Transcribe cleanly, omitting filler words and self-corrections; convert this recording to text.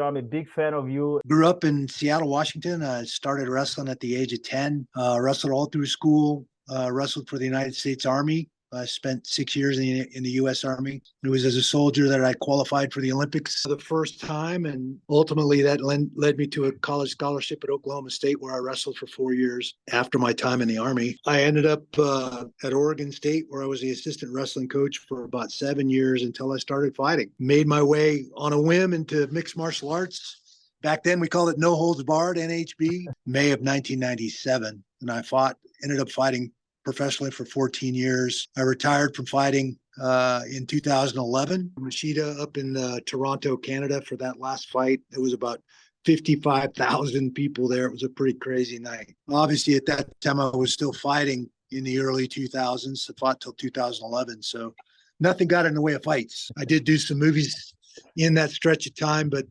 Couture. I'm a big fan of you. Grew up in Seattle, Washington. I started wrestling at the age of 10, wrestled all through school, wrestled for the United States Army. I spent 6 years in the U.S. Army. It was as a soldier that I qualified for the Olympics the first time, and ultimately that led me to a college scholarship at Oklahoma State, where I wrestled for 4 years after my time in the Army. I ended up at Oregon State, where I was the assistant wrestling coach for about 7 years until I started fighting. Made my way on a whim into mixed martial arts. Back then, we called it No Holds Barred, NHB, May of 1997. And I ended up fighting professionally for 14 years. I retired from fighting in 2011. Machida up in Toronto, Canada for that last fight. It was about 55,000 people there. It was a pretty crazy night. Obviously, at that time, I was still fighting in the early 2000s. I fought till 2011. So nothing got in the way of fights. I did do some movies in that stretch of time, but